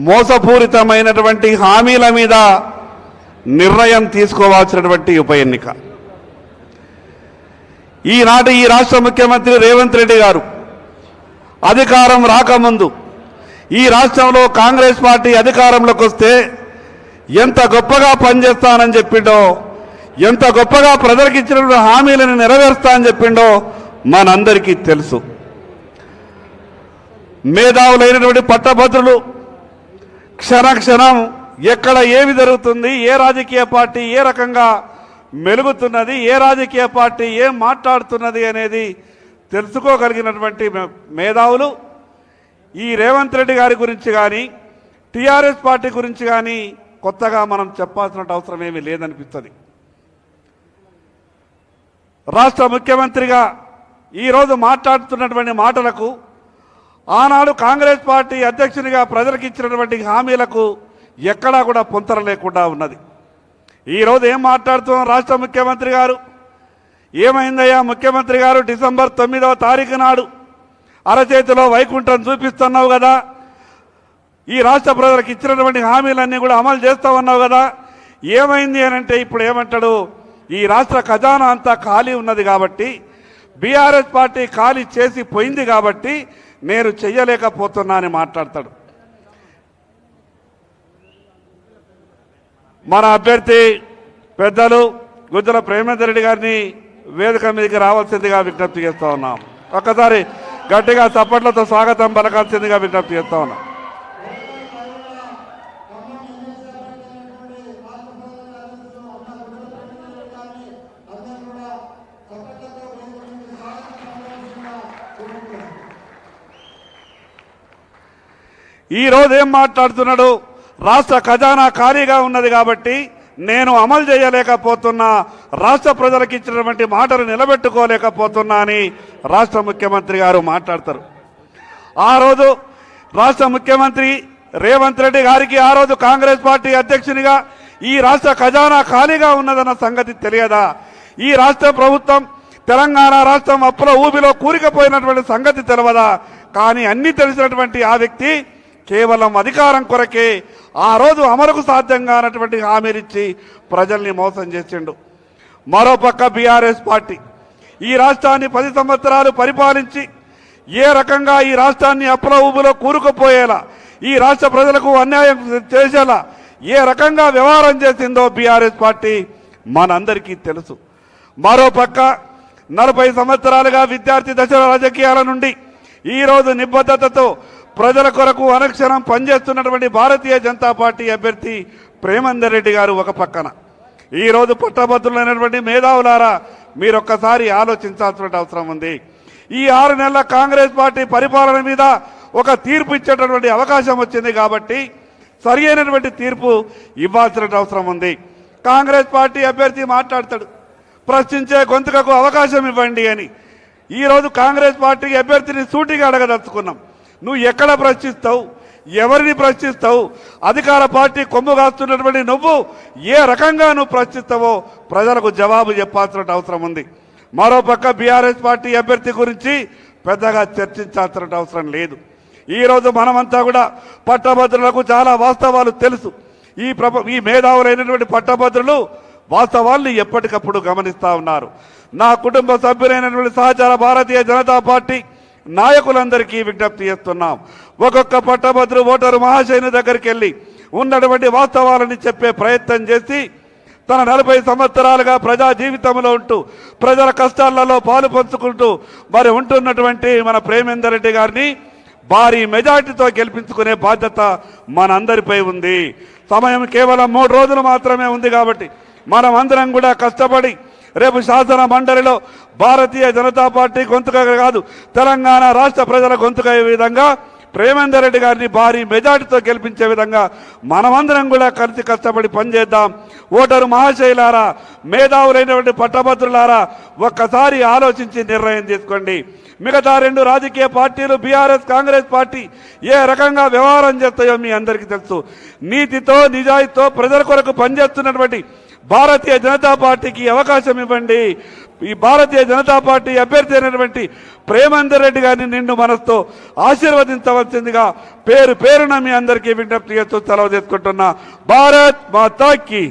మోసపూరితమైనటువంటి హామీల మీద నిర్ణయం తీసుకోవాల్సినటువంటి ఉప ఎన్నిక. ఈనాటి ఈ రాష్ట్ర ముఖ్యమంత్రి రేవంత్ రెడ్డి గారు అధికారం రాకముందు ఈ రాష్ట్రంలో కాంగ్రెస్ పార్టీ అధికారంలోకి వస్తే ఎంత గొప్పగా పనిచేస్తానని చెప్పిండో, ఎంత గొప్పగా ప్రజలకు ఇచ్చిన హామీలను నెరవేరుస్తా అని చెప్పిండో మనందరికీ తెలుసు. మేధావులైనటువంటి పట్టభద్రులు క్షణక్షణం ఎక్కడ ఏమి జరుగుతుంది, ఏ రాజకీయ పార్టీ ఏ రకంగా మెలుగుతున్నది, ఏ రాజకీయ పార్టీ ఏం మాట్లాడుతున్నది అనేది తెలుసుకోగలిగినటువంటి మేధావులు ఈ రేవంత్ రెడ్డి గారి గురించి కానీ టీఆర్ఎస్ పార్టీ గురించి కానీ కొత్తగా మనం చెప్పాల్సిన అవసరం ఏమీ లేదనిపిస్తుంది. రాష్ట్ర ముఖ్యమంత్రిగా ఈరోజు మాట్లాడుతున్నటువంటి మాటలకు, ఆనాడు కాంగ్రెస్ పార్టీ అధ్యక్షునిగా ప్రజలకు ఇచ్చినటువంటి హామీలకు ఎక్కడా కూడా పొంతన లేకుండా ఉన్నది. ఈరోజు ఏం మాట్లాడుతున్నాం? రాష్ట్ర ముఖ్యమంత్రి గారు ఏమైందయ్యా ముఖ్యమంత్రి గారు, డిసెంబర్ 9వ తారీఖు నాడు అరచేతిలో వైకుంఠం చూపిస్తున్నావు కదా, ఈ రాష్ట్ర ప్రజలకు ఇచ్చినటువంటి హామీలన్నీ కూడా అమలు చేస్తామన్నావు కదా, ఏమైంది అని అంటే ఇప్పుడు ఏమంటాడు, ఈ రాష్ట్ర ఖజానా అంతా ఖాళీ ఉన్నది కాబట్టి, బీఆర్ఎస్ పార్టీ ఖాళీ చేసి పోయింది కాబట్టి నేను చెయ్యలేకపోతున్నా అని మాట్లాడతాడు. మన అభ్యర్థి పెద్దలు గుజ్జల ప్రేమేందర్ రెడ్డి గారిని వేదిక మీదకి రావాల్సిందిగా విజ్ఞప్తి చేస్తా ఉన్నాం. ఒక్కసారి గట్టిగా చప్పట్లతో స్వాగతం పలకాల్సిందిగా విజ్ఞప్తి చేస్తా ఉన్నాం. ఈరోజు ఏం మాట్లాడుతున్నాడు? రాష్ట్ర ఖజానా ఖాళీగా ఉన్నది కాబట్టి నేను అమలు చేయలేకపోతున్నా, రాష్ట్ర ప్రజలకు ఇచ్చినటువంటి మాటలు నిలబెట్టుకోలేకపోతున్నా అని రాష్ట్ర ముఖ్యమంత్రి గారు మాట్లాడతారు. ఆ రోజు రాష్ట్ర ముఖ్యమంత్రి రేవంత్ రెడ్డి గారికి ఆ రోజు కాంగ్రెస్ పార్టీ అధ్యక్షునిగా ఈ రాష్ట్ర ఖజానా ఖాళీగా ఉన్నదన్న సంగతి తెలియదా? ఈ రాష్ట్ర ప్రభుత్వం తెలంగాణ రాష్ట్రం అప్పుల ఊబిలో కూరికపోయినటువంటి సంగతి తెలియదా? కానీ అన్ని తెలిసినటువంటి ఆ వ్యక్తి కేవలం అధికారం కొరకే ఆ రోజు అమలుకు సాధ్యం కానటువంటి హామీలిచ్చి ప్రజల్ని మోసం చేసిండు. మరోపక్క బీఆర్ఎస్ పార్టీ ఈ రాష్ట్రాన్ని 10 సంవత్సరాలు పరిపాలించి ఏ రకంగా ఈ రాష్ట్రాన్ని అప్పుల ఊబిలో కూరుకుపోయేలా, ఈ రాష్ట్ర ప్రజలకు అన్యాయం చేసేలా ఏ రకంగా వ్యవహారం చేసిందో బీఆర్ఎస్ పార్టీ మనందరికీ తెలుసు. మరోపక్క 40 సంవత్సరాలుగా విద్యార్థి దశల రాజకీయాల నుండి ఈరోజు నిబద్ధతతో ప్రజల కొరకు అనుక్షణం పనిచేస్తున్నటువంటి భారతీయ జనతా పార్టీ అభ్యర్థి ప్రేమేందర్ రెడ్డి గారు ఒక పక్కన, ఈరోజు పట్టభద్రులైనటువంటి మేధావులారా మీరొక్కసారి ఆలోచించాల్సిన అవసరం ఉంది. ఈ 6 నెలల కాంగ్రెస్ పార్టీ పరిపాలన మీద ఒక తీర్పు ఇచ్చేటటువంటి అవకాశం వచ్చింది కాబట్టి సరి అయినటువంటి తీర్పు ఇవ్వాల్సిన అవసరం ఉంది. కాంగ్రెస్ పార్టీ అభ్యర్థి మాట్లాడతాడు, ప్రశ్నించే గొంతుకకు అవకాశం ఇవ్వండి అని. ఈరోజు కాంగ్రెస్ పార్టీ అభ్యర్థిని సూటిగా అడగదలుచుకున్నాం, నువ్వు ఎక్కడ ప్రశ్నిస్తావు, ఎవరిని ప్రశ్నిస్తావు, అధికార పార్టీ కొమ్ము కాస్తున్నటువంటి నువ్వు ఏ రకంగా నువ్వు ప్రశ్నిస్తావో ప్రజలకు జవాబు చెప్పాల్సిన అవసరం ఉంది. మరోపక్క బీఆర్ఎస్ పార్టీ అభ్యర్థి గురించి పెద్దగా చర్చించాల్సిన అవసరం లేదు. ఈరోజు మనమంతా కూడా పట్టభద్రులకు చాలా వాస్తవాలు తెలుసు. ఈ మేధావులైనటువంటి పట్టభద్రులు వాస్తవాల్ని ఎప్పటికప్పుడు గమనిస్తూ ఉన్నారు. నా కుటుంబ సభ్యులైనటువంటి సహచార భారతీయ జనతా పార్టీ నాయకులందరికీ విజ్ఞప్తి చేస్తున్నాం, ఒక్కొక్క పట్టభద్రు ఓటరు మహాశయుని దగ్గరికి వెళ్ళి ఉన్నటువంటి వాస్తవాలని చెప్పే ప్రయత్నం చేసి తన 40 సంవత్సరాలుగా ప్రజా జీవితంలో ఉంటూ ప్రజల కష్టాలలో పాలు పంచుకుంటూ మరి ఉంటున్నటువంటి మన ప్రేమేందర్ రెడ్డి గారిని భారీ మెజార్టీతో గెలిపించుకునే బాధ్యత మనందరిపై ఉంది. సమయం కేవలం 3 రోజులు మాత్రమే ఉంది కాబట్టి మనం అందరం కూడా కష్టపడి రేపు శాసన మండలిలో భారతీయ జనతా పార్టీ గొంతుగా కాదు తెలంగాణ రాష్ట్ర ప్రజల గొంతుగా అయ్యే విధంగా ప్రేమేందర్ రెడ్డి గారిని భారీ మెజార్టీతో గెలిపించే విధంగా మనమందరం కూడా కలిసి కష్టపడి పనిచేద్దాం. ఓటరు మహాశయులారా, మేధావులైనటువంటి పట్టభద్రులారా ఒక్కసారి ఆలోచించి నిర్ణయం తీసుకోండి. మిగతా 2 రాజకీయ పార్టీలు బీఆర్ఎస్ కాంగ్రెస్ పార్టీ ఏ రకంగా వ్యవహారం చేస్తాయో మీ అందరికీ తెలుసు. నీతితో నిజాయితీతో ప్రజల కొరకు పనిచేస్తున్నటువంటి భారతీయ జనతా పార్టీకి అవకాశం ఇవ్వండి. ఈ భారతీయ జనతా పార్టీ అభ్యర్థి అయినటువంటి ప్రేమేందర్ రెడ్డి గారిని నిండు మనసుతో ఆశీర్వదించవలసిందిగా పేరు పేరున మీ అందరికీ విజ్ఞప్తి చేస్తూ సెలవు తీసుకుంటున్నా. భారత్ మాతా కీ.